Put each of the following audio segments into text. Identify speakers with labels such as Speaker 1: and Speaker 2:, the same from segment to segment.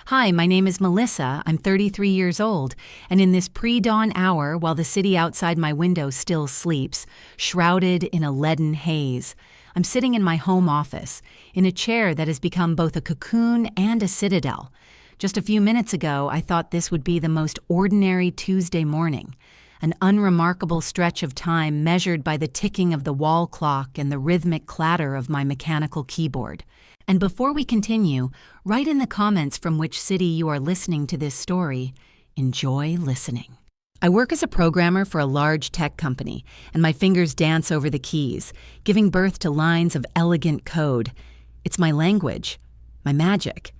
Speaker 1: Hi, my name is Melissa. I'm 33 years old, and in this pre-dawn hour, while the city outside my window still sleeps, shrouded in a leaden haze, I'm sitting in my home office, in a chair that has become both a cocoon and a citadel. Just a few minutes ago, I thought this would be the most ordinary Tuesday morning, an unremarkable stretch of time measured by the ticking of the wall clock and the rhythmic clatter of my mechanical keyboard. And before we continue, write in the comments from which city you are listening to this story. Enjoy listening. I work as a programmer for a large tech company, and my fingers dance over the keys, giving birth to lines of elegant code. It's my language, my magic.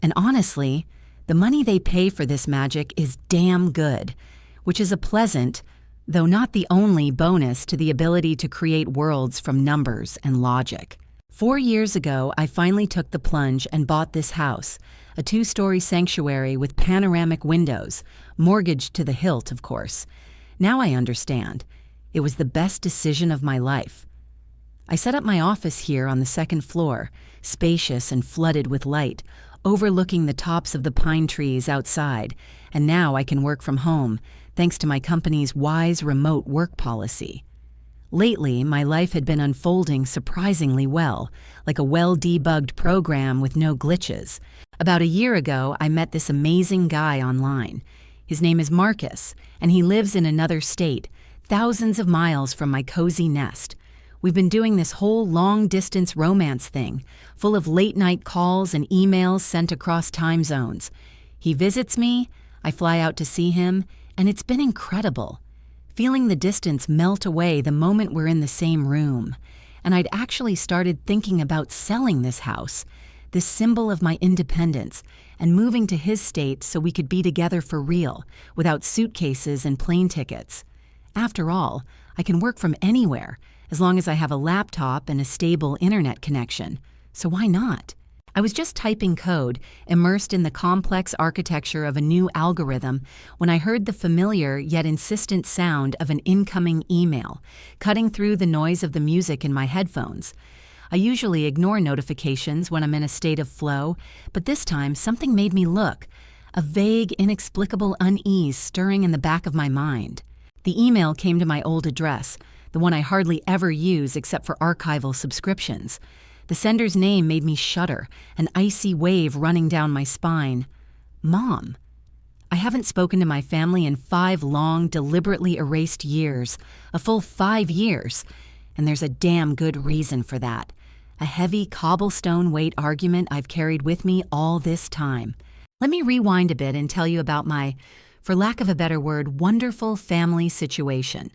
Speaker 1: And honestly, the money they pay for this magic is damn good, which is a pleasant, though not the only bonus to the ability to create worlds from numbers and logic. 4 years ago, I finally took the plunge and bought this house, a 2-story sanctuary with panoramic windows, mortgaged to the hilt, of course. Now I understand. It was the best decision of my life. I set up my office here on the 2nd floor, spacious and flooded with light, overlooking the tops of the pine trees outside, and now I can work from home, thanks to my company's wise remote work policy. Lately, my life had been unfolding surprisingly well, like a well-debugged program with no glitches. About a year ago, I met this amazing guy online. His name is Marcus, and he lives in another state, thousands of miles from my cozy nest. We've been doing this whole long-distance romance thing, full of late-night calls and emails sent across time zones. He visits me, I fly out to see him, and it's been incredible. Feeling the distance melt away the moment we're in the same room. And I'd actually started thinking about selling this house, this symbol of my independence, and moving to his state so we could be together for real, without suitcases and plane tickets. After all, I can work from anywhere, as long as I have a laptop and a stable internet connection. So why not? I was just typing code, immersed in the complex architecture of a new algorithm, when I heard the familiar yet insistent sound of an incoming email, cutting through the noise of the music in my headphones. I usually ignore notifications when I'm in a state of flow, but this time something made me look, a vague, inexplicable unease stirring in the back of my mind. The email came to my old address, the one I hardly ever use except for archival subscriptions. The sender's name made me shudder, an icy wave running down my spine. Mom. I haven't spoken to my family in 5 long, deliberately erased years, a full 5 years, and there's a damn good reason for that. A heavy cobblestone weight argument I've carried with me all this time. Let me rewind a bit and tell you about my, for lack of a better word, wonderful family situation.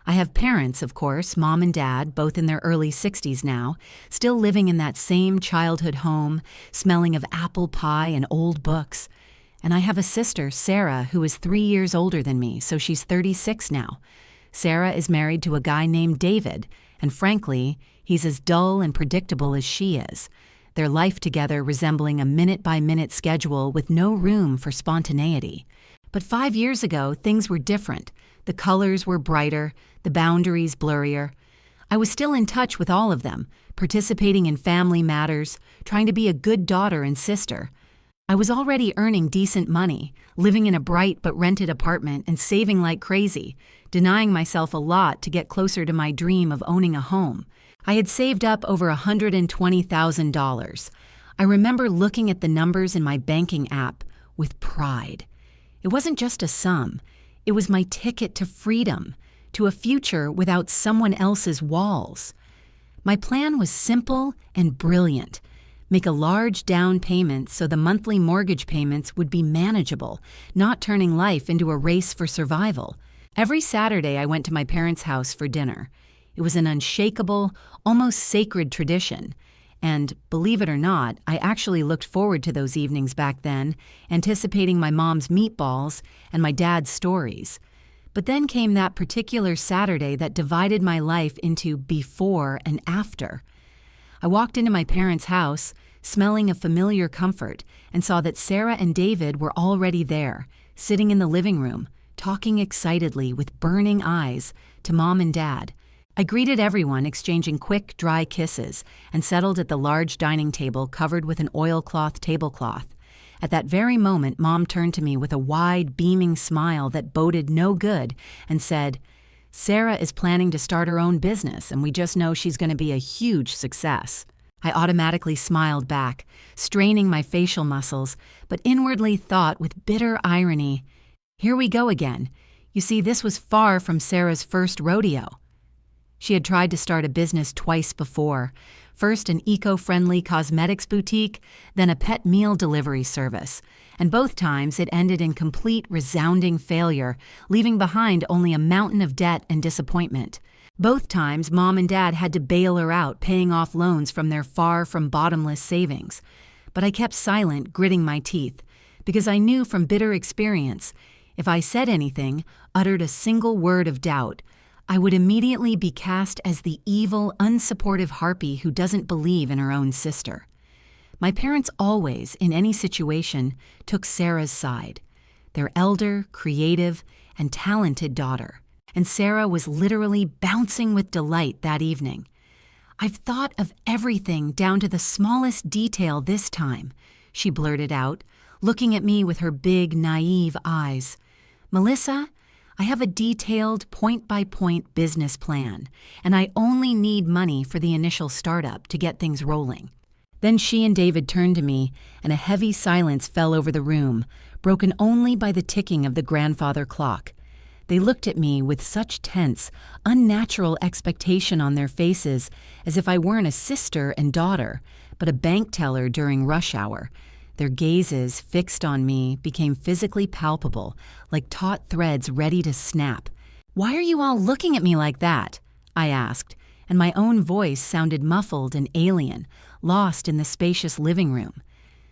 Speaker 1: I have parents, of course, Mom and Dad, both in their early 60s now, still living in that same childhood home, smelling of apple pie and old books. And I have a sister, Sarah, who is 3 years older than me, so she's 36 now. Sarah is married to a guy named David, and frankly, he's as dull and predictable as she is. Their life together resembling a minute-by-minute schedule with no room for spontaneity. But 5 years ago, things were different. The colors were brighter, the boundaries blurrier. I was still in touch with all of them, participating in family matters, trying to be a good daughter and sister. I was already earning decent money, living in a bright but rented apartment and saving like crazy, denying myself a lot to get closer to my dream of owning a home. I had saved up over $120,000. I remember looking at the numbers in my banking app with pride. It wasn't just a sum. It was my ticket to freedom, to a future without someone else's walls. My plan was simple and brilliant. Make a large down payment so the monthly mortgage payments would be manageable, not turning life into a race for survival. Every Saturday I went to my parents' house for dinner. It was an unshakable, almost sacred tradition. And, believe it or not, I actually looked forward to those evenings back then, anticipating my mom's meatballs and my dad's stories. But then came that particular Saturday that divided my life into before and after. I walked into my parents' house, smelling a familiar comfort, and saw that Sarah and David were already there, sitting in the living room, talking excitedly with burning eyes to Mom and Dad. I greeted everyone, exchanging quick, dry kisses, and settled at the large dining table covered with an oilcloth tablecloth. At that very moment, Mom turned to me with a wide, beaming smile that boded no good and said, "Sarah is planning to start her own business, and we just know she's going to be a huge success." I automatically smiled back, straining my facial muscles, but inwardly thought with bitter irony, "Here we go again. You see, this was far from Sarah's first rodeo." She had tried to start a business twice before, first an eco-friendly cosmetics boutique, then a pet meal delivery service, and both times it ended in complete, resounding failure, leaving behind only a mountain of debt and disappointment. Both times, Mom and Dad had to bail her out, paying off loans from their far-from-bottomless savings. But I kept silent, gritting my teeth, because I knew from bitter experience, if I said anything, uttered a single word of doubt, I would immediately be cast as the evil, unsupportive harpy who doesn't believe in her own sister. My parents always, in any situation, took Sarah's side, their elder, creative, and talented daughter. And Sarah was literally bouncing with delight that evening. "I've thought of everything down to the smallest detail this time," she blurted out, looking at me with her big, naive eyes. "Melissa, I have a detailed, point-by-point business plan, and I only need money for the initial startup to get things rolling." Then she and David turned to me, and a heavy silence fell over the room, broken only by the ticking of the grandfather clock. They looked at me with such tense, unnatural expectation on their faces, as if I weren't a sister and daughter, but a bank teller during rush hour. Their gazes, fixed on me, became physically palpable, like taut threads ready to snap. "Why are you all looking at me like that?" I asked, and my own voice sounded muffled and alien, lost in the spacious living room.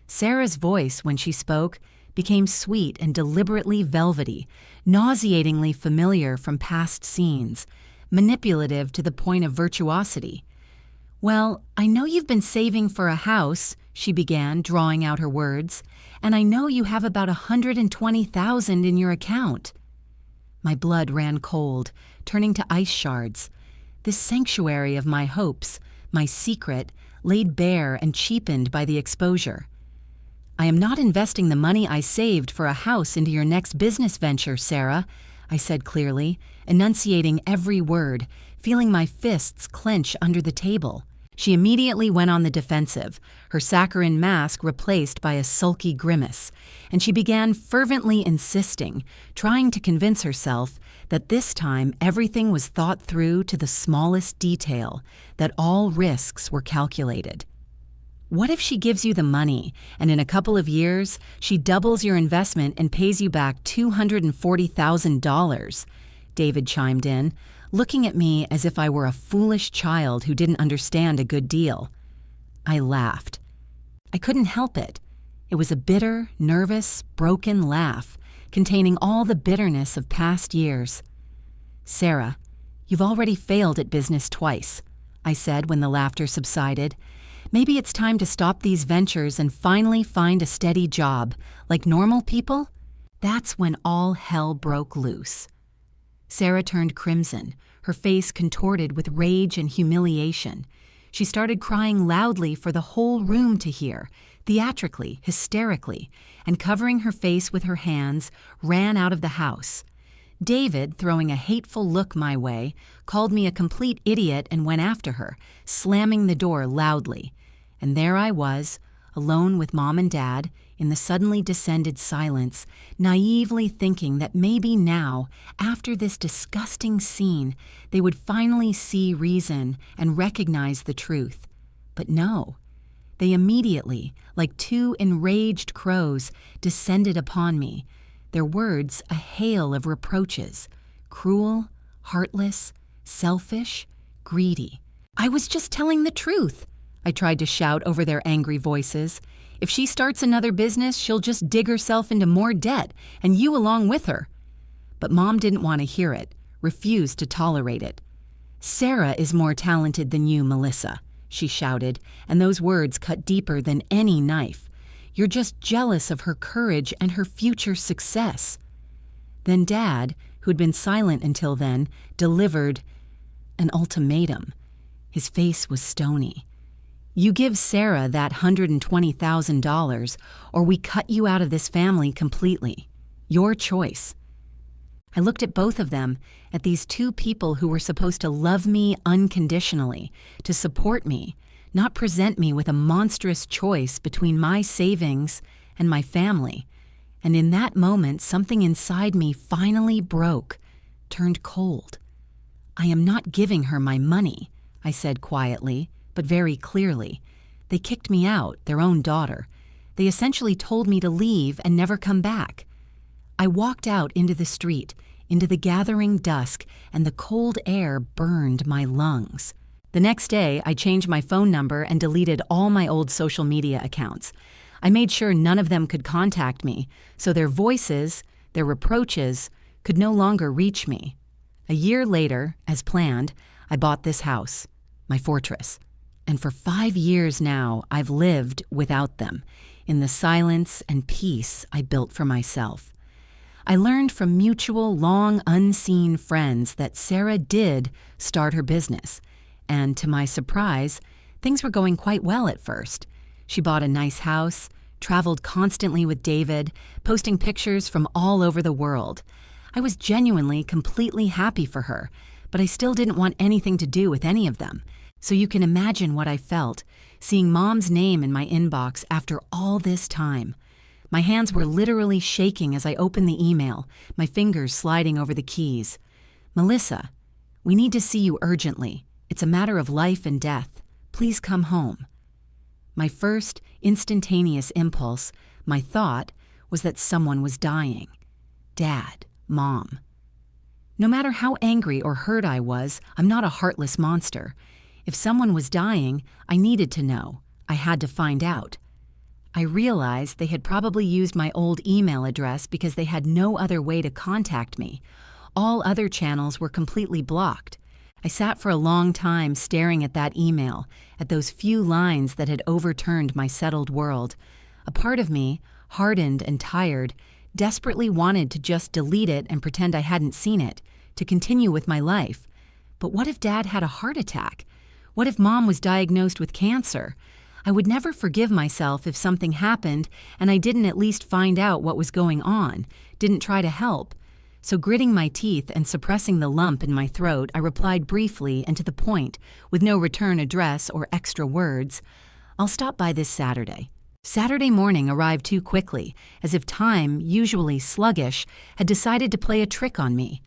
Speaker 1: Sarah's voice, when she spoke, became sweet and deliberately velvety, nauseatingly familiar from past scenes, manipulative to the point of virtuosity. "Well, I know you've been saving for a house," she began, drawing out her words, "and I know you have about $120,000 in your account." My blood ran cold, turning to ice shards. This sanctuary of my hopes, my secret, laid bare and cheapened by the exposure. "I am not investing the money I saved for a house into your next business venture, Sarah," I said clearly, enunciating every word, feeling my fists clench under the table. She immediately went on the defensive, her saccharine mask replaced by a sulky grimace, and she began fervently insisting, trying to convince herself that this time everything was thought through to the smallest detail, that all risks were calculated. "What if she gives you the money, and in a couple of years, she doubles your investment and pays you back $240,000? David chimed in, looking at me as if I were a foolish child who didn't understand a good deal. I laughed. I couldn't help it. It was a bitter, nervous, broken laugh, containing all the bitterness of past years. "Sarah, you've already failed at business twice," I said when the laughter subsided. "Maybe it's time to stop these ventures and finally find a steady job, like normal people?" That's when all hell broke loose. Sarah turned crimson, her face contorted with rage and humiliation. She started crying loudly for the whole room to hear, theatrically, hysterically, and covering her face with her hands, ran out of the house. David, throwing a hateful look my way, called me a complete idiot and went after her, slamming the door loudly. And there I was, alone with Mom and Dad, in the suddenly descended silence, naively thinking that maybe now, after this disgusting scene, they would finally see reason and recognize the truth. But no. They immediately, like two enraged crows, descended upon me, their words a hail of reproaches, cruel, heartless, selfish, greedy. "I was just telling the truth," I tried to shout over their angry voices. "If she starts another business, she'll just dig herself into more debt, and you along with her." But Mom didn't want to hear it, refused to tolerate it. "Sarah is more talented than you, Melissa," she shouted, and those words cut deeper than any knife. "You're just jealous of her courage and her future success." Then Dad, who'd been silent until then, delivered an ultimatum. His face was stony. You give Sarah that $120,000, or we cut you out of this family completely. Your choice." I looked at both of them, at these two people who were supposed to love me unconditionally, to support me, not present me with a monstrous choice between my savings and my family. And in that moment, something inside me finally broke, turned cold. "I am not giving her my money," I said quietly, but very clearly. They kicked me out, their own daughter. They essentially told me to leave and never come back. I walked out into the street, into the gathering dusk, and the cold air burned my lungs. The next day, I changed my phone number and deleted all my old social media accounts. I made sure none of them could contact me, so their voices, their reproaches, could no longer reach me. A year later, as planned, I bought this house, my fortress. And for 5 years now, I've lived without them, in the silence and peace I built for myself. I learned from mutual, long unseen friends that Sarah did start her business, and to my surprise, things were going quite well at first. She bought a nice house, traveled constantly with David, posting pictures from all over the world. I was genuinely, completely happy for her, but I still didn't want anything to do with any of them. So you can imagine what I felt, seeing Mom's name in my inbox after all this time. My hands were literally shaking as I opened the email, my fingers sliding over the keys. "Melissa, we need to see you urgently. It's a matter of life and death. Please come home." My first instantaneous impulse, my thought, was that someone was dying. Dad, Mom. No matter how angry or hurt I was, I'm not a heartless monster. If someone was dying, I needed to know. I had to find out. I realized they had probably used my old email address because they had no other way to contact me. All other channels were completely blocked. I sat for a long time staring at that email, at those few lines that had overturned my settled world. A part of me, hardened and tired, desperately wanted to just delete it and pretend I hadn't seen it, to continue with my life. But what if Dad had a heart attack? What if Mom was diagnosed with cancer? I would never forgive myself if something happened and I didn't at least find out what was going on, didn't try to help. So gritting my teeth and suppressing the lump in my throat, I replied briefly and to the point, with no return address or extra words, "I'll stop by this Saturday." Saturday morning arrived too quickly, as if time, usually sluggish, had decided to play a trick on me.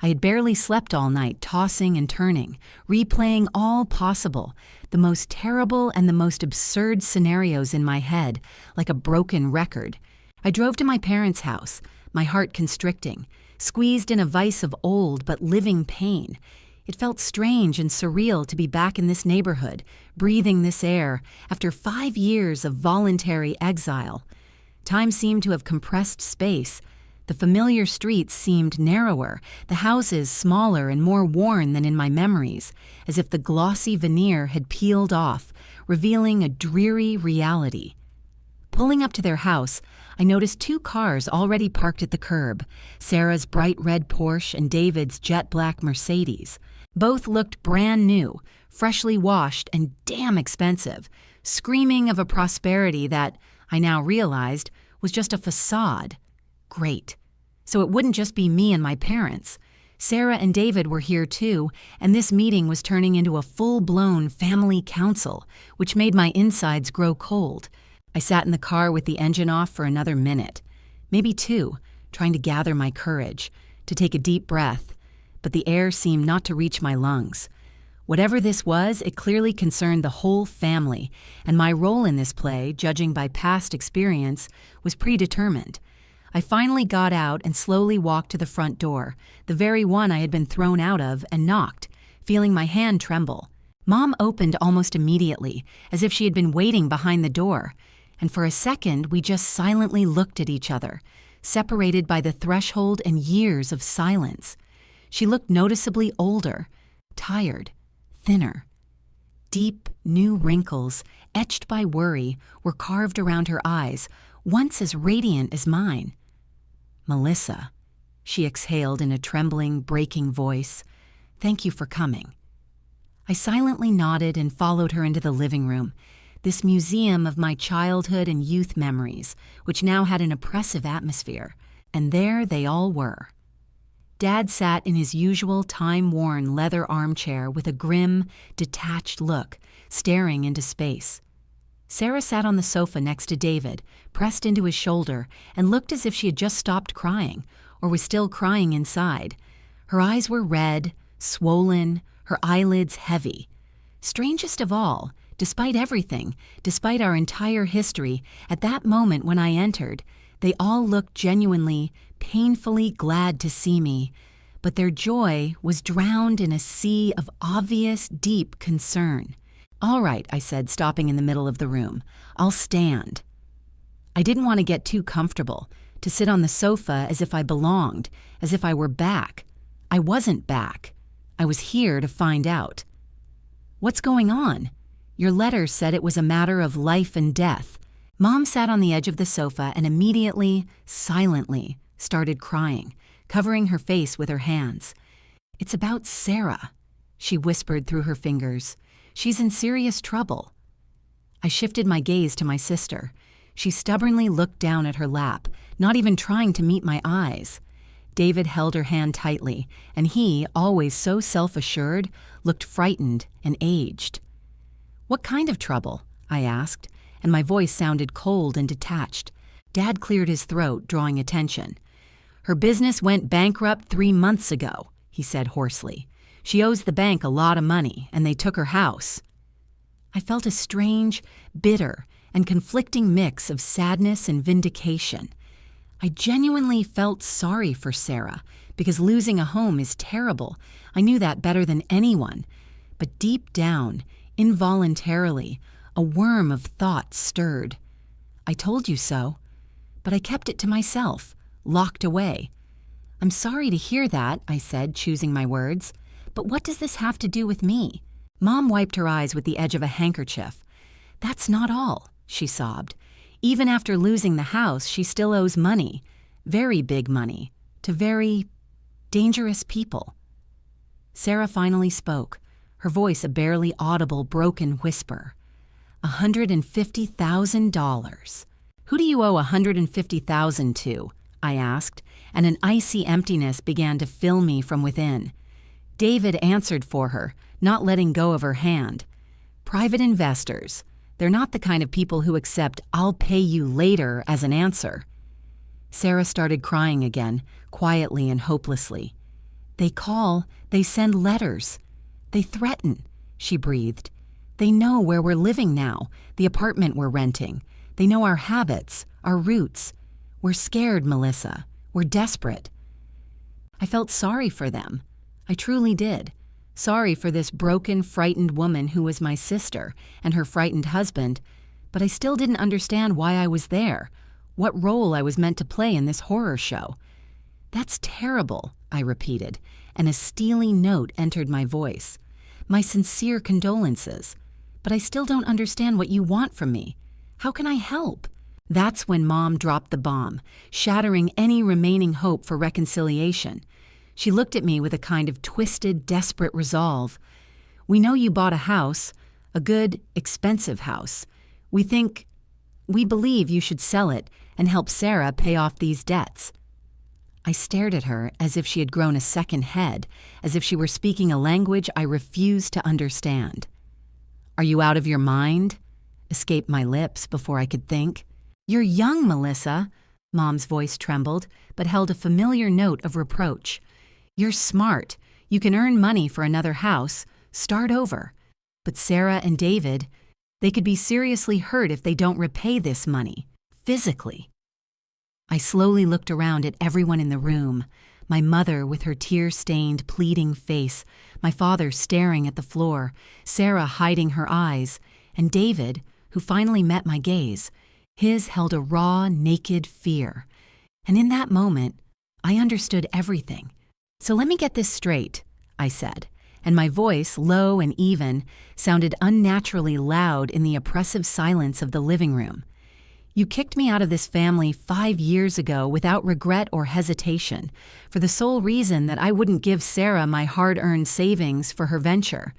Speaker 1: I had barely slept all night, tossing and turning, replaying all possible, the most terrible and the most absurd scenarios in my head, like a broken record. I drove to my parents' house, my heart constricting, squeezed in a vice of old but living pain. It felt strange and surreal to be back in this neighborhood, breathing this air, after 5 years of voluntary exile. Time seemed to have compressed space. The familiar streets seemed narrower, the houses smaller and more worn than in my memories, as if the glossy veneer had peeled off, revealing a dreary reality. Pulling up to their house, I noticed 2 cars already parked at the curb, Sarah's bright red Porsche and David's jet black Mercedes. Both looked brand new, freshly washed and damn expensive, screaming of a prosperity that, I now realized, was just a facade. Great. So it wouldn't just be me and my parents. Sarah and David were here too, and this meeting was turning into a full-blown family council, which made my insides grow cold. I sat in the car with the engine off for another minute, maybe 2, trying to gather my courage, to take a deep breath, but the air seemed not to reach my lungs. Whatever this was, it clearly concerned the whole family, and my role in this play, judging by past experience, was predetermined. I finally got out and slowly walked to the front door, the very one I had been thrown out of, and knocked, feeling my hand tremble. Mom opened almost immediately, as if she had been waiting behind the door, and for a second we just silently looked at each other, separated by the threshold and years of silence. She looked noticeably older, tired, thinner. Deep, new wrinkles, etched by worry, were carved around her eyes, once as radiant as mine. "Melissa," she exhaled in a trembling, breaking voice, "thank you for coming." I silently nodded and followed her into the living room, this museum of my childhood and youth memories, which now had an oppressive atmosphere. And there they all were. Dad sat in his usual time-worn leather armchair with a grim, detached look, staring into space. Sarah sat on the sofa next to David, pressed into his shoulder, and looked as if she had just stopped crying, or was still crying inside. Her eyes were red, swollen, her eyelids heavy. Strangest of all, despite everything, despite our entire history, at that moment when I entered, they all looked genuinely, painfully glad to see me, but their joy was drowned in a sea of obvious, deep concern. "All right," I said, stopping in the middle of the room. "I'll stand." I didn't want to get too comfortable, to sit on the sofa as if I belonged, as if I were back. I wasn't back. I was here to find out. "What's going on? Your letter said it was a matter of life and death." Mom sat on the edge of the sofa and immediately, silently, started crying, covering her face with her hands. "It's about Sarah," she whispered through her fingers. "She's in serious trouble." I shifted my gaze to my sister. She stubbornly looked down at her lap, not even trying to meet my eyes. David held her hand tightly, and he, always so self-assured, looked frightened and aged. "What kind of trouble?" I asked, and my voice sounded cold and detached. Dad cleared his throat, drawing attention. "Her business went bankrupt 3 months ago," he said hoarsely. "She owes the bank a lot of money, and they took her house." I felt a strange, bitter, and conflicting mix of sadness and vindication. I genuinely felt sorry for Sarah, because losing a home is terrible. I knew that better than anyone. But deep down, involuntarily, a worm of thought stirred. "I told you so." But I kept it to myself, locked away. "I'm sorry to hear that," I said, choosing my words. "But what does this have to do with me?" Mom wiped her eyes with the edge of a handkerchief. "That's not all," she sobbed. "Even after losing the house, she still owes money, very big money, to very dangerous people." Sarah finally spoke, her voice a barely audible, broken whisper. $150,000. "Who do you owe $150,000 to?" I asked, and an icy emptiness began to fill me from within. David answered for her, not letting go of her hand. "Private investors. They're not the kind of people who accept 'I'll pay you later' as an answer." Sarah started crying again, quietly and hopelessly. "They call, they send letters. They threaten," she breathed. "They know where we're living now, the apartment we're renting. They know our habits, our roots. We're scared, Melissa. We're desperate." I felt sorry for them. I truly did. Sorry for this broken, frightened woman who was my sister and her frightened husband, but I still didn't understand why I was there, what role I was meant to play in this horror show. "That's terrible," I repeated, and a steely note entered my voice. "My sincere condolences. But I still don't understand what you want from me. How can I help?" That's when Mom dropped the bomb, shattering any remaining hope for reconciliation. She looked at me with a kind of twisted, desperate resolve. "We know you bought a house, a good, expensive house. We believe you should sell it and help Sarah pay off these debts." I stared at her as if she had grown a second head, as if she were speaking a language I refused to understand. "Are you out of your mind?" escaped my lips before I could think. "You're young, Melissa." Mom's voice trembled, but held a familiar note of reproach. "You're smart. You can earn money for another house, start over. But Sarah and David, they could be seriously hurt if they don't repay this money, physically." I slowly looked around at everyone in the room, my mother with her tear-stained, pleading face, my father staring at the floor, Sarah hiding her eyes, and David, who finally met my gaze. His held a raw, naked fear. And in that moment, I understood everything. "So let me get this straight," I said, and my voice, low and even, sounded unnaturally loud in the oppressive silence of the living room. "You kicked me out of this family 5 years ago without regret or hesitation, for the sole reason that I wouldn't give Sarah my hard-earned savings for her venture.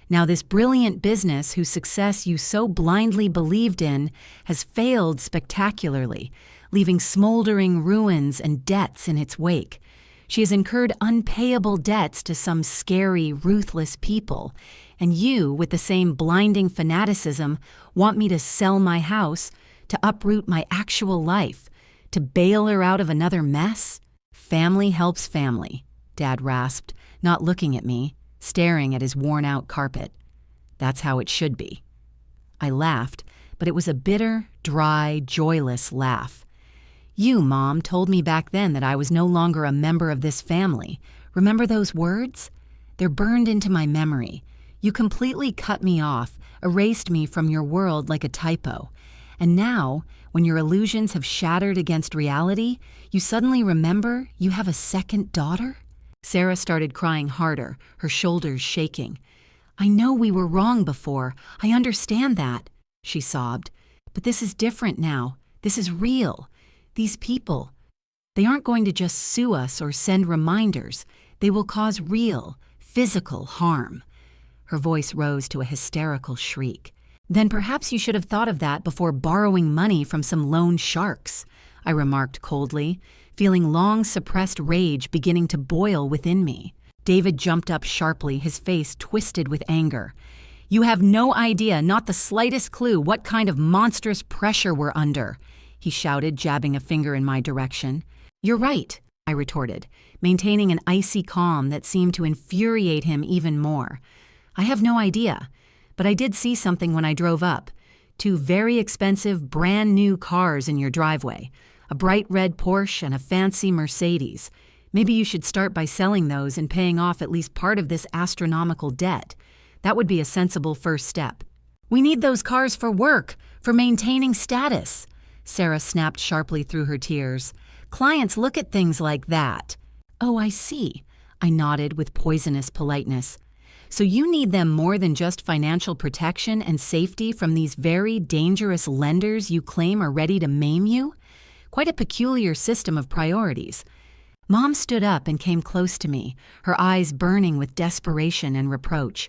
Speaker 1: Now this brilliant business whose success you so blindly believed in has failed spectacularly, leaving smoldering ruins and debts in its wake. She has incurred unpayable debts to some scary, ruthless people, and you, with the same blinding fanaticism, want me to sell my house, to uproot my actual life, to bail her out of another mess? Family helps family, Dad rasped, not looking at me, staring at his worn-out carpet. That's how it should be. I laughed, but it was a bitter, dry, joyless laugh. You, Mom, told me back then that I was no longer a member of this family. Remember those words? They're burned into my memory. You completely cut me off, erased me from your world like a typo. And now, when your illusions have shattered against reality, you suddenly remember you have a second daughter? Sarah started crying harder, her shoulders shaking. I know we were wrong before. I understand that, she sobbed. But this is different now. This is real. These people, they aren't going to just sue us or send reminders. They will cause real, physical harm. Her voice rose to a hysterical shriek. Then perhaps you should have thought of that before borrowing money from some loan sharks, I remarked coldly, feeling long-suppressed rage beginning to boil within me. David jumped up sharply, his face twisted with anger. You have no idea, not the slightest clue, what kind of monstrous pressure we're under, he shouted, jabbing a finger in my direction. You're right, I retorted, maintaining an icy calm that seemed to infuriate him even more. I have no idea, but I did see something when I drove up. 2 very expensive, brand-new cars in your driveway, a bright red Porsche and a fancy Mercedes. Maybe you should start by selling those and paying off at least part of this astronomical debt. That would be a sensible first step. We need those cars for work, for maintaining status, Sarah snapped sharply through her tears. Clients look at things like that. Oh, I see, I nodded with poisonous politeness. So you need them more than just financial protection and safety from these very dangerous lenders you claim are ready to maim you? Quite a peculiar system of priorities. Mom stood up and came close to me, her eyes burning with desperation and reproach.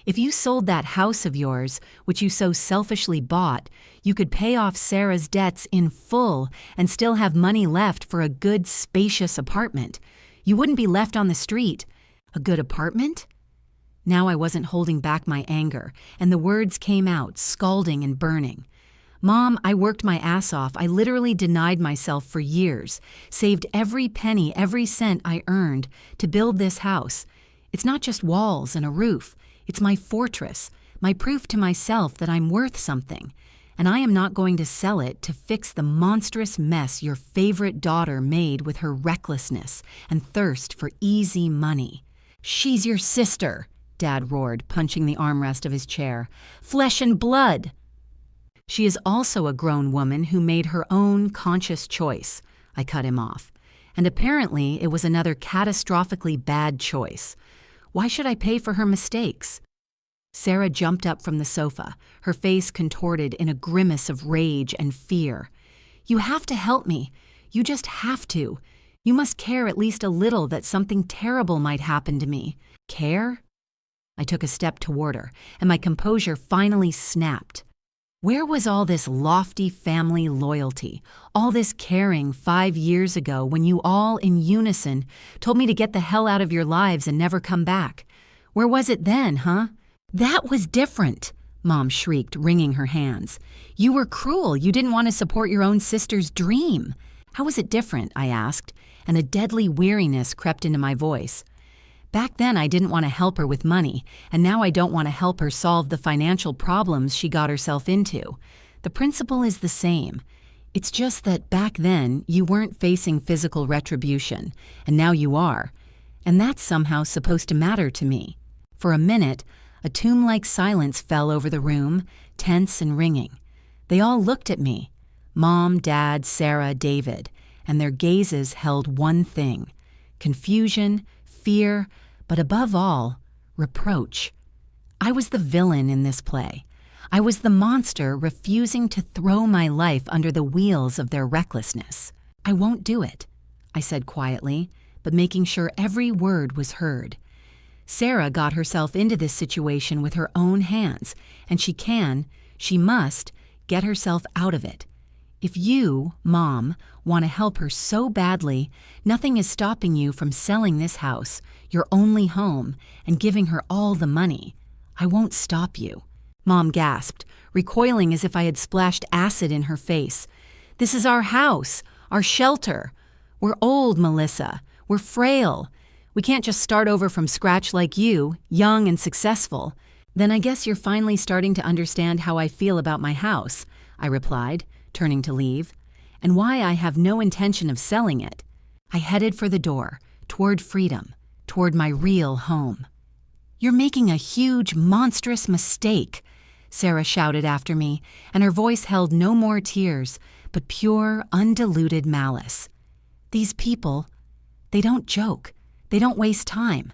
Speaker 1: If you sold that house of yours, which you so selfishly bought, you could pay off Sarah's debts in full and still have money left for a good, spacious apartment. You wouldn't be left on the street. A good apartment? Now I wasn't holding back my anger, and the words came out, scalding and burning. Mom, I worked my ass off. I literally denied myself for years, saved every penny, every cent I earned to build this house. It's not just walls and a roof. It's my fortress, my proof to myself that I'm worth something. And I am not going to sell it to fix the monstrous mess your favorite daughter made with her recklessness and thirst for easy money. She's your sister, Dad roared, punching the armrest of his chair. Flesh and blood. She is also a grown woman who made her own conscious choice, I cut him off. And apparently it was another catastrophically bad choice. Why should I pay for her mistakes? Sarah jumped up from the sofa, her face contorted in a grimace of rage and fear. You have to help me. You just have to. You must care at least a little that something terrible might happen to me. Care? I took a step toward her, and my composure finally snapped. Where was all this lofty family loyalty, all this caring 5 years ago when you all in unison told me to get the hell out of your lives and never come back? Where was it then, huh? That was different, Mom shrieked, wringing her hands. You were cruel. You didn't want to support your own sister's dream. How was it different, I asked, and a deadly weariness crept into my voice. Back then I didn't want to help her with money, and now I don't want to help her solve the financial problems she got herself into. The principle is the same. It's just that back then you weren't facing physical retribution, and now you are. And that's somehow supposed to matter to me. For a minute, a tomb-like silence fell over the room, tense and ringing. They all looked at me, Mom, Dad, Sarah, David, and their gazes held one thing: confusion, fear, but above all, reproach. I was the villain in this play. I was the monster refusing to throw my life under the wheels of their recklessness. I won't do it, I said quietly, but making sure every word was heard. Sarah got herself into this situation with her own hands, and she must, get herself out of it. If you, Mom, want to help her so badly, nothing is stopping you from selling this house, your only home, and giving her all the money. I won't stop you." Mom gasped, recoiling as if I had splashed acid in her face. "This is our house, our shelter. We're old, Melissa. We're frail. We can't just start over from scratch like you, young and successful." "Then I guess you're finally starting to understand how I feel about my house," I replied, turning to leave, "and why I have no intention of selling it." I headed for the door, toward freedom, toward my real home. "You're making a huge, monstrous mistake," Sarah shouted after me, and her voice held no more tears, but pure, undiluted malice. "These people, they don't joke. They don't waste time.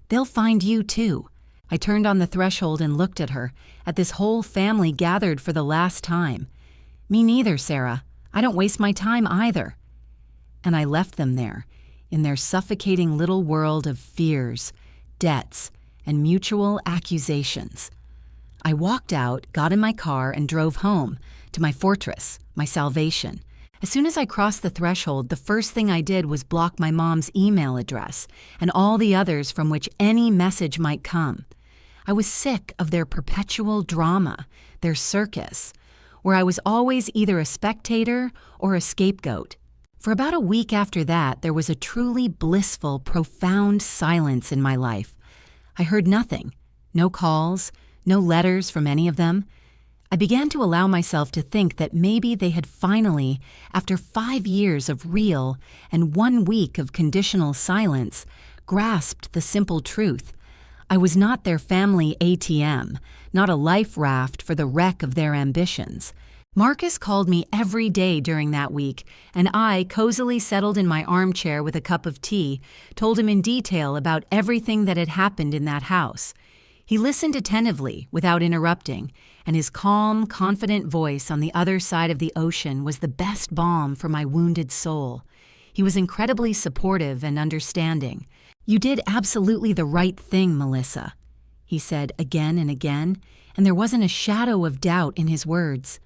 Speaker 1: They'll find you too." I turned on the threshold and looked at her, at this whole family gathered for the last time. "Me neither, Sarah. I don't waste my time either." And I left them there, in their suffocating little world of fears, debts, and mutual accusations. I walked out, got in my car, and drove home, to my fortress, my salvation. As soon as I crossed the threshold, the first thing I did was block my mom's email address and all the others from which any message might come. I was sick of their perpetual drama, their circus, where I was always either a spectator or a scapegoat. For about a week after that, there was a truly blissful, profound silence in my life. I heard nothing, no calls, no letters from any of them. I began to allow myself to think that maybe they had finally, after 5 years of real and 1 week of conditional silence, grasped the simple truth. I was not their family ATM, not a life raft for the wreck of their ambitions. Marcus called me every day during that week, and I, cozily settled in my armchair with a cup of tea, told him in detail about everything that had happened in that house. He listened attentively, without interrupting, and his calm, confident voice on the other side of the ocean was the best balm for my wounded soul. He was incredibly supportive and understanding. "You did absolutely the right thing, Melissa," he said again and again, and there wasn't a shadow of doubt in his words.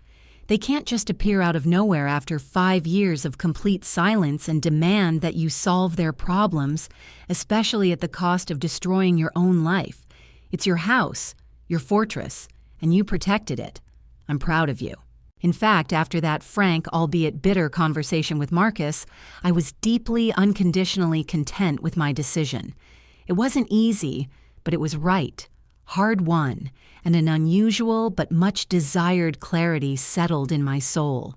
Speaker 1: "They can't just appear out of nowhere after 5 years of complete silence and demand that you solve their problems, especially at the cost of destroying your own life. It's your house, your fortress, and you protected it. I'm proud of you." In fact, after that frank, albeit bitter conversation with Marcus, I was deeply, unconditionally content with my decision. It wasn't easy, but it was right, hard-won, and an unusual but much-desired clarity settled in my soul.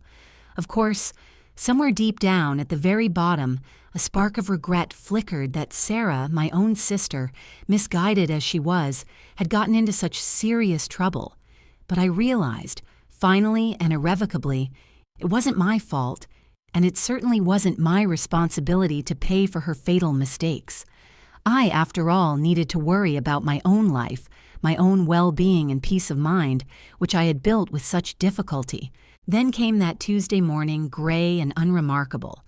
Speaker 1: Of course, somewhere deep down, at the very bottom, a spark of regret flickered that Sarah, my own sister, misguided as she was, had gotten into such serious trouble. But I realized, finally and irrevocably, it wasn't my fault, and it certainly wasn't my responsibility to pay for her fatal mistakes. I, after all, needed to worry about my own life, my own well-being and peace of mind, which I had built with such difficulty. Then came that Tuesday morning, gray and unremarkable.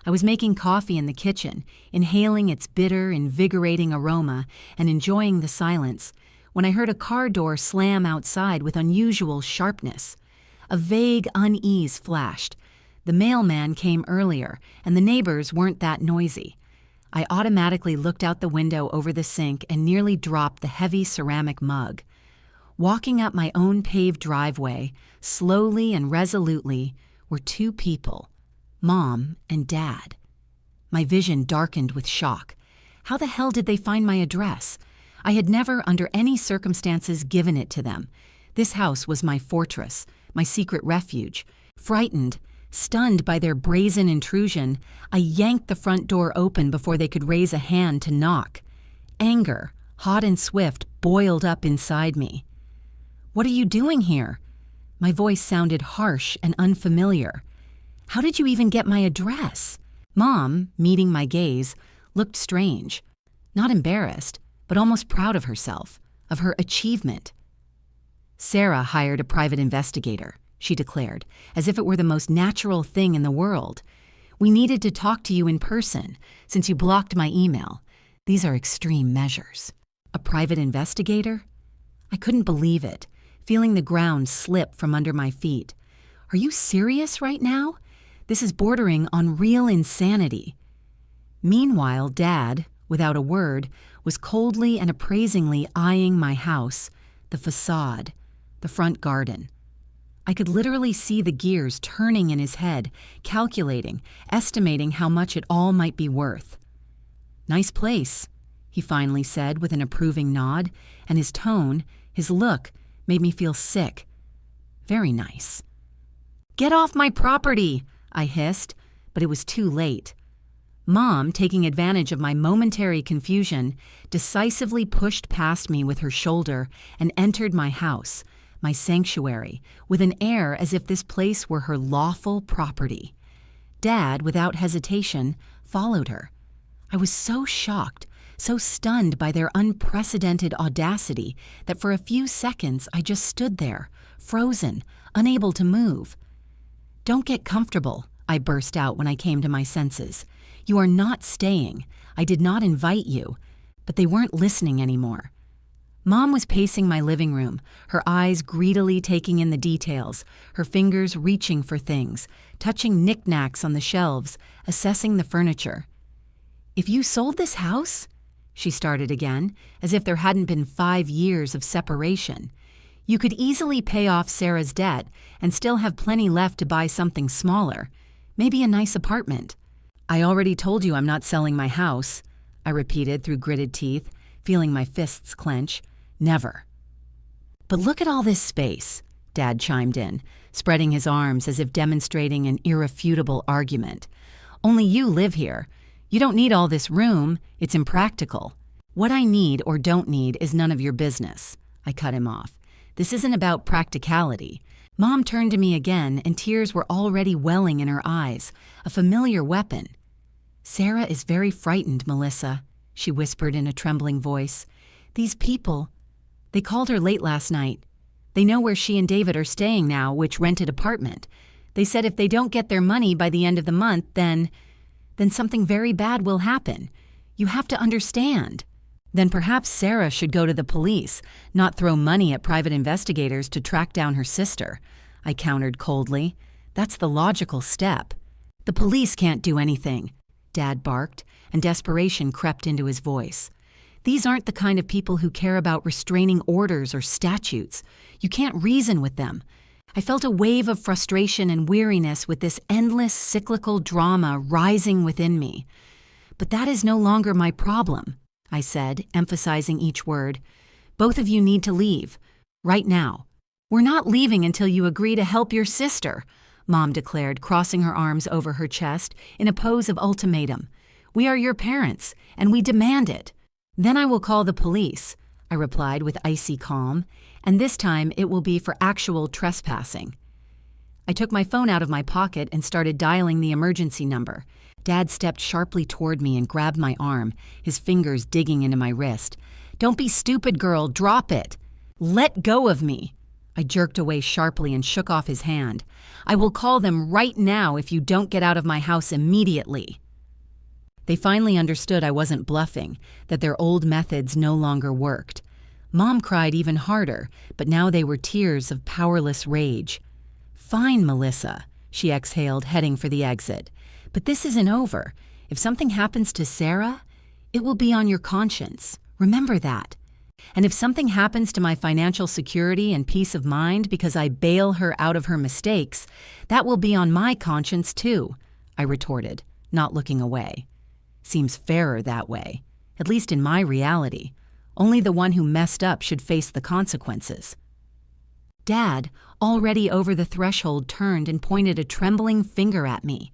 Speaker 1: I was making coffee in the kitchen, inhaling its bitter, invigorating aroma and enjoying the silence, when I heard a car door slam outside with unusual sharpness. A vague unease flashed. The mailman came earlier, and the neighbors weren't that noisy. I automatically looked out the window over the sink and nearly dropped the heavy ceramic mug. Walking up my own paved driveway, slowly and resolutely, were 2 people, Mom and Dad. My vision darkened with shock. How the hell did they find my address? I had never, under any circumstances, given it to them. This house was my fortress, my secret refuge. Frightened, stunned by their brazen intrusion, I yanked the front door open before they could raise a hand to knock. Anger, hot and swift, boiled up inside me. "What are you doing here?" My voice sounded harsh and unfamiliar. "How did you even get my address?" Mom, meeting my gaze, looked strange. Not embarrassed, but almost proud of herself, of her achievement. "Sarah hired a private investigator," she declared, as if it were the most natural thing in the world. "We needed to talk to you in person, since you blocked my email. These are extreme measures." A private investigator? I couldn't believe it, feeling the ground slip from under my feet. Are you serious right now? This is bordering on real insanity. Meanwhile, Dad, without a word, was coldly and appraisingly eyeing my house, the facade, the front garden. I could literally see the gears turning in his head, calculating, estimating how much it all might be worth. "Nice place," he finally said with an approving nod, and his tone, his look, made me feel sick. Very nice. "Get off my property!" I hissed, but it was too late. Mom, taking advantage of my momentary confusion, decisively pushed past me with her shoulder and entered my house, my sanctuary, with an air as if this place were her lawful property. Dad, without hesitation, followed her. I was so shocked, so stunned by their unprecedented audacity that for a few seconds I just stood there, frozen, unable to move. "Don't get comfortable," I burst out when I came to my senses. "You are not staying. I did not invite you." But they weren't listening anymore. Mom was pacing my living room, her eyes greedily taking in the details, her fingers reaching for things, touching knickknacks on the shelves, assessing the furniture. "If you sold this house," she started again, as if there hadn't been 5 years of separation, "you could easily pay off Sarah's debt and still have plenty left to buy something smaller, maybe a nice apartment." "I already told you I'm not selling my house," I repeated through gritted teeth, feeling my fists clench. "Never." "But look at all this space," Dad chimed in, spreading his arms as if demonstrating an irrefutable argument. "Only you live here. You don't need all this room. It's impractical." "What I need or don't need is none of your business," I cut him off. "This isn't about practicality." Mom turned to me again, and tears were already welling in her eyes, a familiar weapon. "Sarah is very frightened, Melissa," she whispered in a trembling voice. "These people, they called her late last night. They know where she and David are staying now, which rented apartment. They said if they don't get their money by the end of the month, then something very bad will happen. You have to understand." "Then perhaps Sarah should go to the police, not throw money at private investigators to track down her sister," I countered coldly. "That's the logical step." "The police can't do anything," Dad barked, and desperation crept into his voice. "These aren't the kind of people who care about restraining orders or statutes. You can't reason with them." I felt a wave of frustration and weariness with this endless cyclical drama rising within me. "But that is no longer my problem," I said, emphasizing each word. "Both of you need to leave. Right now." "We're not leaving until you agree to help your sister," Mom declared, crossing her arms over her chest in a pose of ultimatum. "We are your parents, and we demand it." "Then I will call the police," I replied with icy calm, "and this time it will be for actual trespassing." I took my phone out of my pocket and started dialing the emergency number. Dad stepped sharply toward me and grabbed my arm, his fingers digging into my wrist. "Don't be stupid, girl. Drop it." "Let go of me." I jerked away sharply and shook off his hand. "I will call them right now if you don't get out of my house immediately." They finally understood I wasn't bluffing, that their old methods no longer worked. Mom cried even harder, but now they were tears of powerless rage. "Fine, Melissa," she exhaled, heading for the exit. "But this isn't over. If something happens to Sarah, it will be on your conscience. Remember that. And if something happens to my financial security and peace of mind because I bail her out of her mistakes, that will be on my conscience too," I retorted, not looking away. "Seems fairer that way, at least in my reality. Only the one who messed up should face the consequences." Dad, already over the threshold, turned and pointed a trembling finger at me.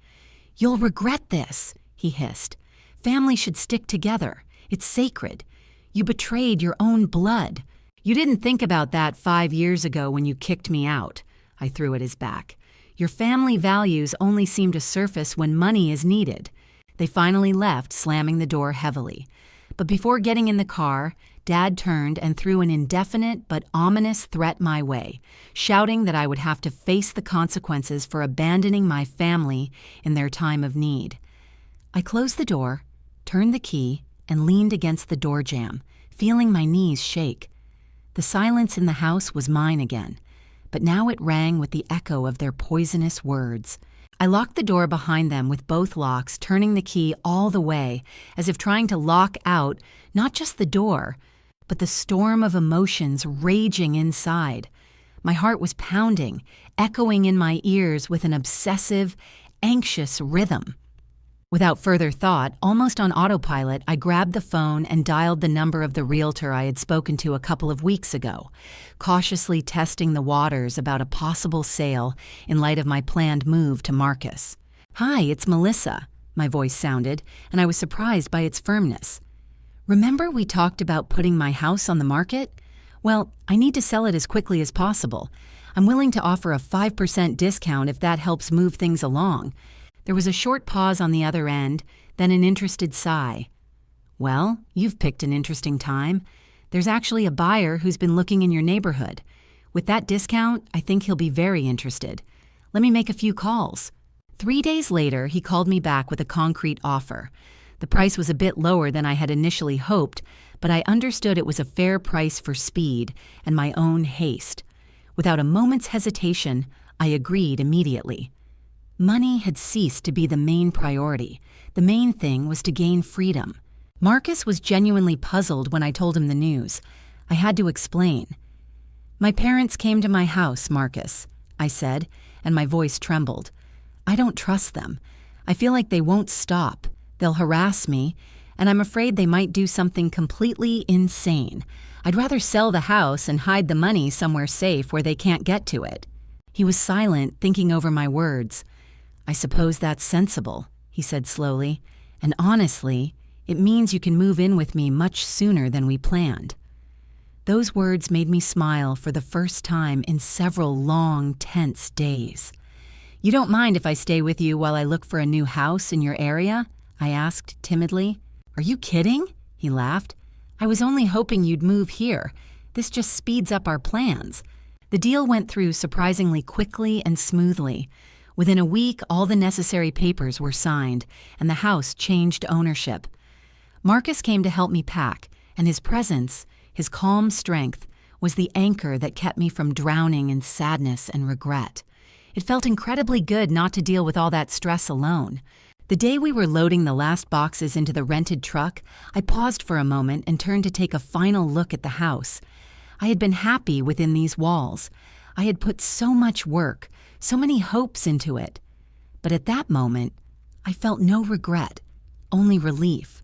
Speaker 1: "You'll regret this," he hissed. "Family should stick together. It's sacred. You betrayed your own blood. You didn't think about that 5 years ago when you kicked me out," I threw at his back. "Your family values only seem to surface when money is needed." They finally left, slamming the door heavily. But before getting in the car, Dad turned and threw an indefinite but ominous threat my way, shouting that I would have to face the consequences for abandoning my family in their time of need. I closed the door, turned the key, and leaned against the door jamb, feeling my knees shake. The silence in the house was mine again, but now it rang with the echo of their poisonous words. I locked the door behind them with both locks, turning the key all the way, as if trying to lock out not just the door, but the storm of emotions raging inside. My heart was pounding, echoing in my ears with an obsessive, anxious rhythm. Without further thought, almost on autopilot, I grabbed the phone and dialed the number of the realtor I had spoken to a couple of weeks ago, cautiously testing the waters about a possible sale in light of my planned move to Marcus. "Hi, it's Melissa," my voice sounded, and I was surprised by its firmness. "Remember we talked about putting my house on the market? Well, I need to sell it as quickly as possible. I'm willing to offer a 5% discount if that helps move things along." There was a short pause on the other end, then an interested sigh. "Well, you've picked an interesting time. There's actually a buyer who's been looking in your neighborhood. With that discount, I think he'll be very interested. Let me make a few calls." 3 days later, he called me back with a concrete offer. The price was a bit lower than I had initially hoped, but I understood it was a fair price for speed and my own haste. Without a moment's hesitation, I agreed immediately. Money had ceased to be the main priority. The main thing was to gain freedom. Marcus was genuinely puzzled when I told him the news. I had to explain. "My parents came to my house, Marcus," I said, and my voice trembled. "I don't trust them. I feel like they won't stop. They'll harass me, and I'm afraid they might do something completely insane. I'd rather sell the house and hide the money somewhere safe where they can't get to it." He was silent, thinking over my words. "I suppose that's sensible," he said slowly, "and honestly, it means you can move in with me much sooner than we planned." Those words made me smile for the first time in several long, tense days. "You don't mind if I stay with you while I look for a new house in your area?" I asked timidly. "Are you kidding?" he laughed. "I was only hoping you'd move here. This just speeds up our plans." The deal went through surprisingly quickly and smoothly. Within a week, all the necessary papers were signed, and the house changed ownership. Marcus came to help me pack, and his presence, his calm strength, was the anchor that kept me from drowning in sadness and regret. It felt incredibly good not to deal with all that stress alone. The day we were loading the last boxes into the rented truck, I paused for a moment and turned to take a final look at the house. I had been happy within these walls. I had put so much work, so many hopes into it. But at that moment, I felt no regret, only relief.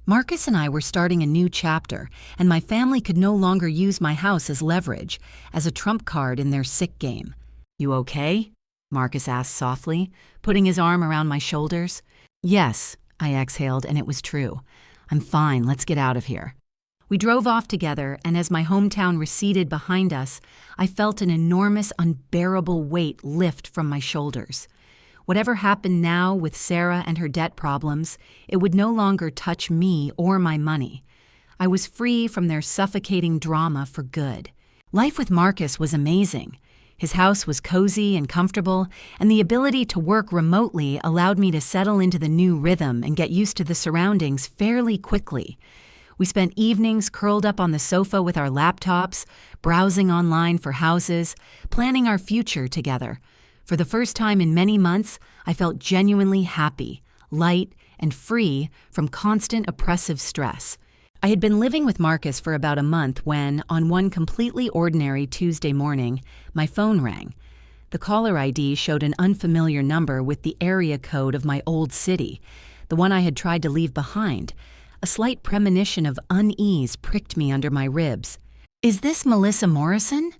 Speaker 1: Marcus and I were starting a new chapter, and my family could no longer use my house as leverage, as a trump card in their sick game. "You okay?" Marcus asked softly, putting his arm around my shoulders. "Yes," I exhaled, and it was true. "I'm fine, let's get out of here." We drove off together, and as my hometown receded behind us, I felt an enormous, unbearable weight lift from my shoulders. Whatever happened now with Sarah and her debt problems, it would no longer touch me or my money. I was free from their suffocating drama for good. Life with Marcus was amazing. His house was cozy and comfortable, and the ability to work remotely allowed me to settle into the new rhythm and get used to the surroundings fairly quickly. We spent evenings curled up on the sofa with our laptops, browsing online for houses, planning our future together. For the first time in many months, I felt genuinely happy, light, and free from constant oppressive stress. I had been living with Marcus for about a month when, on one completely ordinary Tuesday morning, my phone rang. The caller ID showed an unfamiliar number with the area code of my old city, the one I had tried to leave behind. A slight premonition of unease pricked me under my ribs. "Is this Melissa Morrison?"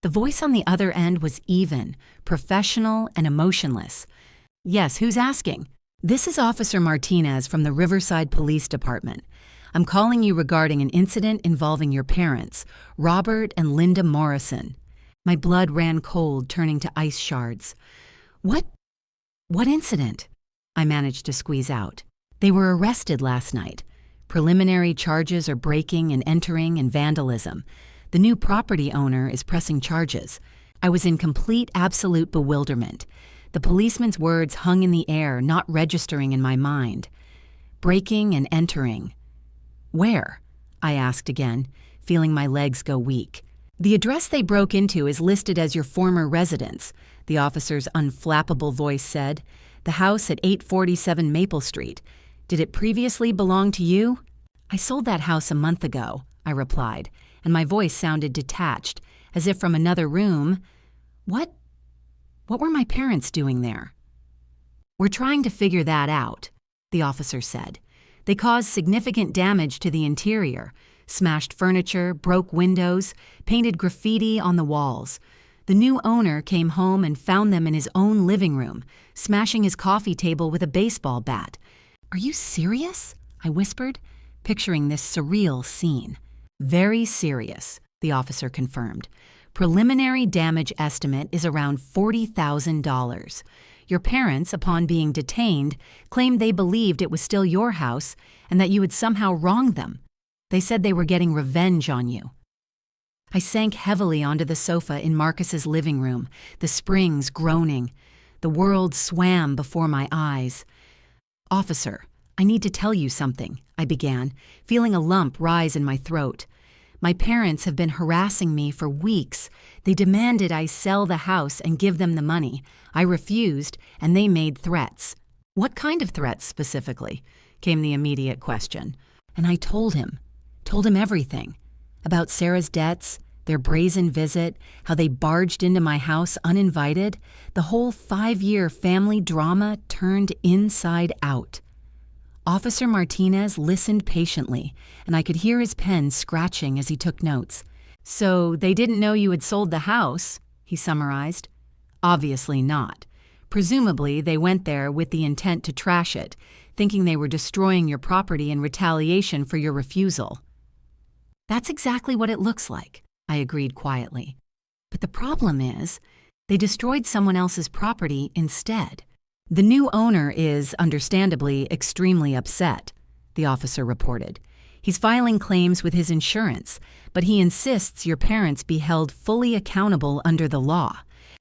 Speaker 1: The voice on the other end was even, professional, and emotionless. "Yes, who's asking?" "This is Officer Martinez from the Riverside Police Department. I'm calling you regarding an incident involving your parents, Robert and Linda Morrison." My blood ran cold, turning to ice shards. What incident?" I managed to squeeze out. "They were arrested last night. Preliminary charges are breaking and entering and vandalism. The new property owner is pressing charges." I was in complete, absolute bewilderment. The policeman's words hung in the air, not registering in my mind. Breaking and entering. Where? I asked again, feeling my legs go weak. The address they broke into is listed as your former residence, the officer's unflappable voice said. The house at 847 Maple Street. Did it previously belong to you? I sold that house a month ago, I replied, and my voice sounded detached, as if from another room. What were my parents doing there? We're trying to figure that out, the officer said. They caused significant damage to the interior, smashed furniture, broke windows, painted graffiti on the walls. The new owner came home and found them in his own living room, smashing his coffee table with a baseball bat. Are you serious? I whispered, picturing this surreal scene. Very serious, the officer confirmed. Preliminary damage estimate is around $40,000. Your parents, upon being detained, claimed they believed it was still your house and that you had somehow wronged them. They said they were getting revenge on you. I sank heavily onto the sofa in Marcus's living room, the springs groaning. The world swam before my eyes. Officer, I need to tell you something, I began, feeling a lump rise in my throat. My parents have been harassing me for weeks. They demanded I sell the house and give them the money. I refused, and they made threats. What kind of threats specifically? Came the immediate question. And I told him everything. About Sarah's debts, their brazen visit, how they barged into my house uninvited, the whole 5-year family drama turned inside out. Officer Martinez listened patiently, and I could hear his pen scratching as he took notes. So they didn't know you had sold the house, he summarized. Obviously not. Presumably they went there with the intent to trash it, thinking they were destroying your property in retaliation for your refusal. That's exactly what it looks like, I agreed quietly. But the problem is, they destroyed someone else's property instead. The new owner is, understandably, extremely upset, the officer reported. He's filing claims with his insurance, but he insists your parents be held fully accountable under the law.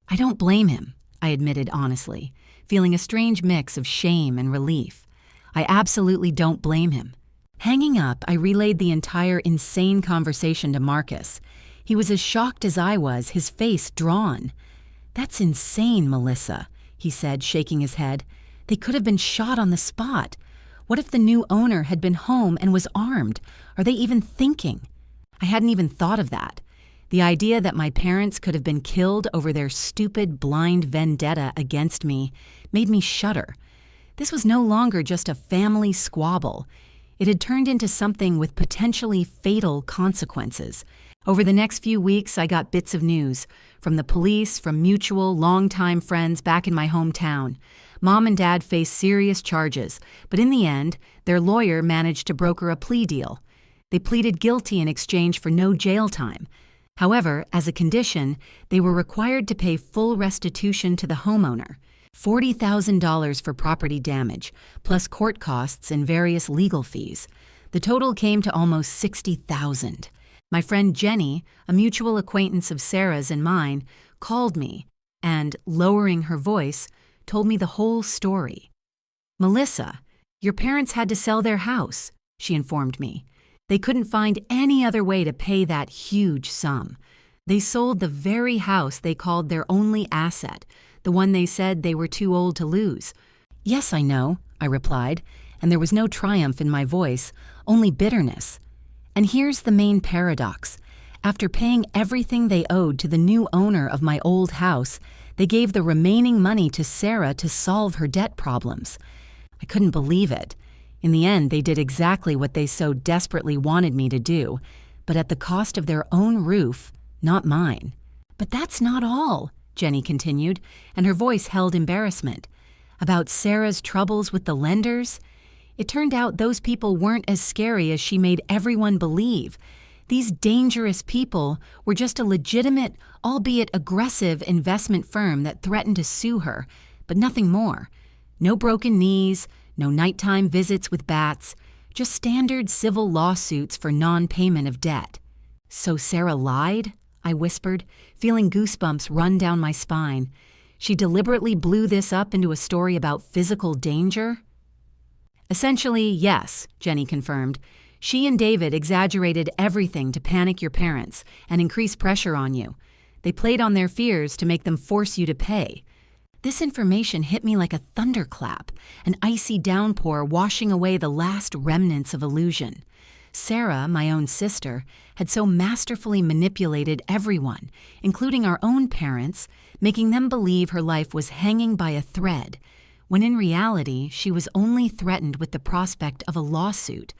Speaker 1: I don't blame him, I admitted honestly, feeling a strange mix of shame and relief. I absolutely don't blame him. Hanging up, I relayed the entire insane conversation to Marcus. He was as shocked as I was, his face drawn. That's insane, Melissa, he said, shaking his head. They could have been shot on the spot. What if the new owner had been home and was armed? Are they even thinking? I hadn't even thought of that. The idea that my parents could have been killed over their stupid, blind vendetta against me made me shudder. This was no longer just a family squabble. It had turned into something with potentially fatal consequences. Over the next few weeks, I got bits of news from the police, from mutual, longtime friends back in my hometown. Mom and Dad faced serious charges, but in the end, their lawyer managed to broker a plea deal. They pleaded guilty in exchange for no jail time. However, as a condition, they were required to pay full restitution to the homeowner. $40,000 for property damage, plus court costs and various legal fees. The total came to almost $60,000. My friend Jenny, a mutual acquaintance of Sarah's and mine, called me and, lowering her voice, told me the whole story. Melissa, your parents had to sell their house, she informed me. They couldn't find any other way to pay that huge sum. They sold the very house they called their only asset, the one they said they were too old to lose. Yes, I know, I replied, and there was no triumph in my voice, only bitterness. And here's the main paradox. After paying everything they owed to the new owner of my old house, they gave the remaining money to Sarah to solve her debt problems. I couldn't believe it. In the end, they did exactly what they so desperately wanted me to do, but at the cost of their own roof, not mine. But that's not all, Jenny continued, and her voice held embarrassment. About Sarah's troubles with the lenders? It turned out those people weren't as scary as she made everyone believe. These dangerous people were just a legitimate, albeit aggressive, investment firm that threatened to sue her, but nothing more. No broken knees, no nighttime visits with bats, just standard civil lawsuits for non-payment of debt. So Sarah lied? I whispered, feeling goosebumps run down my spine. She deliberately blew this up into a story about physical danger? Essentially, yes, Jenny confirmed. She and David exaggerated everything to panic your parents and increase pressure on you. They played on their fears to make them force you to pay. This information hit me like a thunderclap, an icy downpour washing away the last remnants of illusion. Sarah, my own sister, had so masterfully manipulated everyone, including our own parents, making them believe her life was hanging by a thread, when in reality she was only threatened with the prospect of a lawsuit,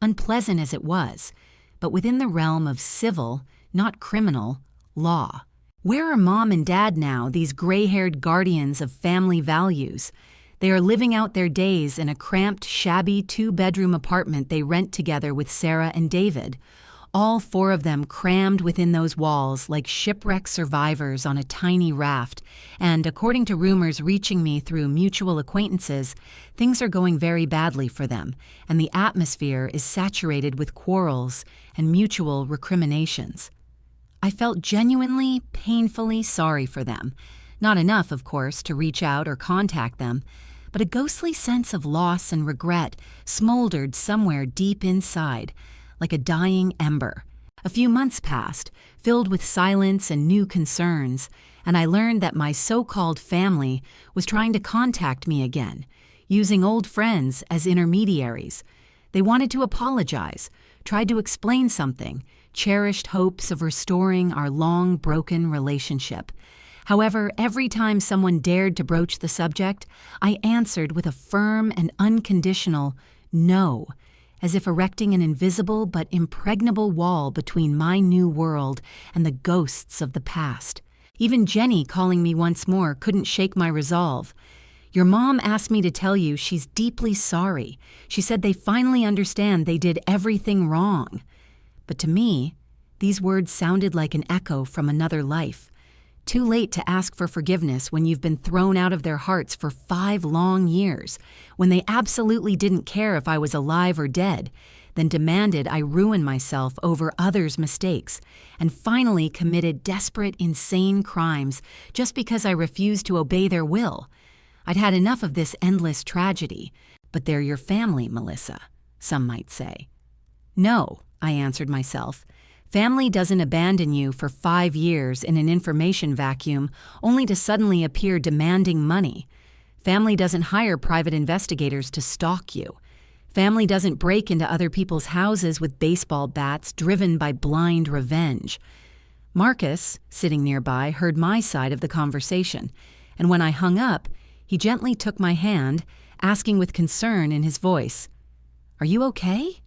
Speaker 1: unpleasant as it was, but within the realm of civil, not criminal, law. Where are Mom and Dad now, these gray-haired guardians of family values? They are living out their days in a cramped, shabby two-bedroom apartment they rent together with Sarah and David, all four of them crammed within those walls like shipwreck survivors on a tiny raft, and, according to rumors reaching me through mutual acquaintances, things are going very badly for them, and the atmosphere is saturated with quarrels and mutual recriminations. I felt genuinely, painfully sorry for them. Not enough, of course, to reach out or contact them, but a ghostly sense of loss and regret smoldered somewhere deep inside, like a dying ember. A few months passed, filled with silence and new concerns, and I learned that my so-called family was trying to contact me again, using old friends as intermediaries. They wanted to apologize, tried to explain something, cherished hopes of restoring our long-broken relationship. However, every time someone dared to broach the subject, I answered with a firm and unconditional no, as if erecting an invisible but impregnable wall between my new world and the ghosts of the past. Even Jenny calling me once more couldn't shake my resolve. Your mom asked me to tell you she's deeply sorry. She said they finally understand they did everything wrong. But to me, these words sounded like an echo from another life. Too late to ask for forgiveness when you've been thrown out of their hearts for 5 long years, when they absolutely didn't care if I was alive or dead, then demanded I ruin myself over others' mistakes, and finally committed desperate, insane crimes just because I refused to obey their will. I'd had enough of this endless tragedy, but they're your family, Melissa, some might say. No, I answered myself. Family doesn't abandon you for 5 years in an information vacuum only to suddenly appear demanding money. Family doesn't hire private investigators to stalk you. Family doesn't break into other people's houses with baseball bats driven by blind revenge. Marcus, sitting nearby, heard my side of the conversation, and when I hung up, he gently took my hand, asking with concern in his voice, "Are you okay?"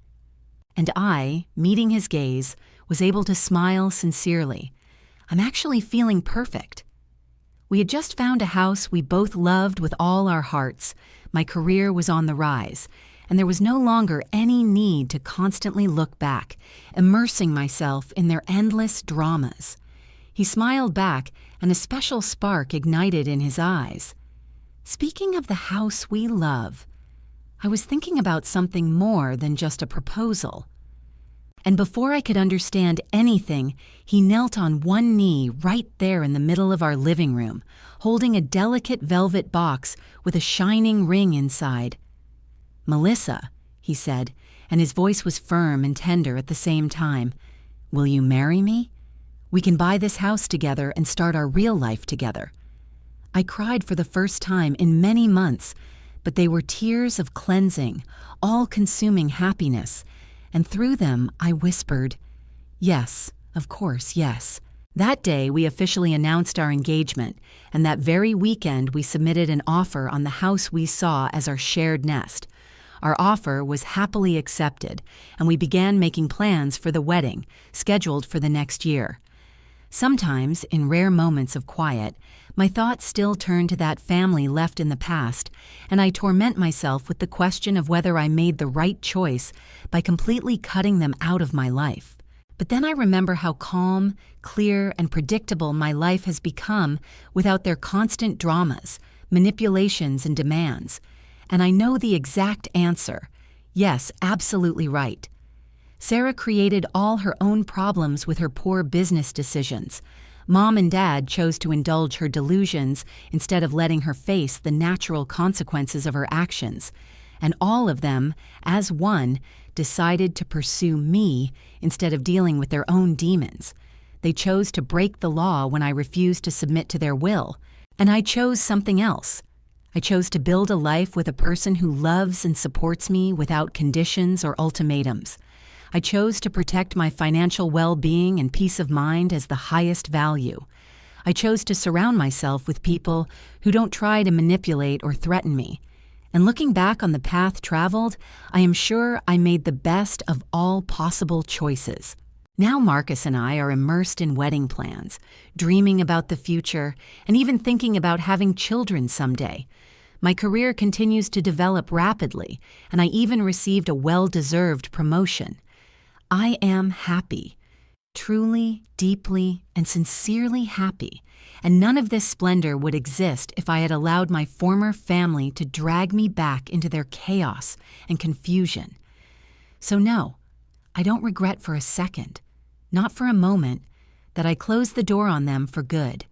Speaker 1: And I, meeting his gaze, was able to smile sincerely. I'm actually feeling perfect. We had just found a house we both loved with all our hearts. My career was on the rise, and there was no longer any need to constantly look back, immersing myself in their endless dramas. He smiled back, and a special spark ignited in his eyes. Speaking of the house we love, I was thinking about something more than just a proposal. And before I could understand anything, he knelt on one knee right there in the middle of our living room, holding a delicate velvet box with a shining ring inside. "Melissa," he said, and his voice was firm and tender at the same time, "will you marry me? We can buy this house together and start our real life together." I cried for the first time in many months, but they were tears of cleansing, all-consuming happiness, and through them I whispered, "Yes, of course, yes." That day we officially announced our engagement, and that very weekend we submitted an offer on the house we saw as our shared nest. Our offer was happily accepted, and we began making plans for the wedding, scheduled for the next year. Sometimes, in rare moments of quiet, my thoughts still turn to that family left in the past, and I torment myself with the question of whether I made the right choice by completely cutting them out of my life. But then I remember how calm, clear, and predictable my life has become without their constant dramas, manipulations, and demands. And I know the exact answer. Yes, absolutely right. Sarah created all her own problems with her poor business decisions. Mom and Dad chose to indulge her delusions instead of letting her face the natural consequences of her actions. and all of them, as one, decided to pursue me instead of dealing with their own demons. They chose to break the law when I refused to submit to their will, and I chose something else. I chose to build a life with a person who loves and supports me without conditions or ultimatums. I chose to protect my financial well-being and peace of mind as the highest value. I chose to surround myself with people who don't try to manipulate or threaten me. And looking back on the path traveled, I am sure I made the best of all possible choices. Now Marcus and I are immersed in wedding plans, dreaming about the future, and even thinking about having children someday. My career continues to develop rapidly, and I even received a well-deserved promotion. I am happy, truly, deeply, and sincerely happy, and none of this splendor would exist if I had allowed my former family to drag me back into their chaos and confusion. So no, I don't regret for a second, not for a moment, that I closed the door on them for good.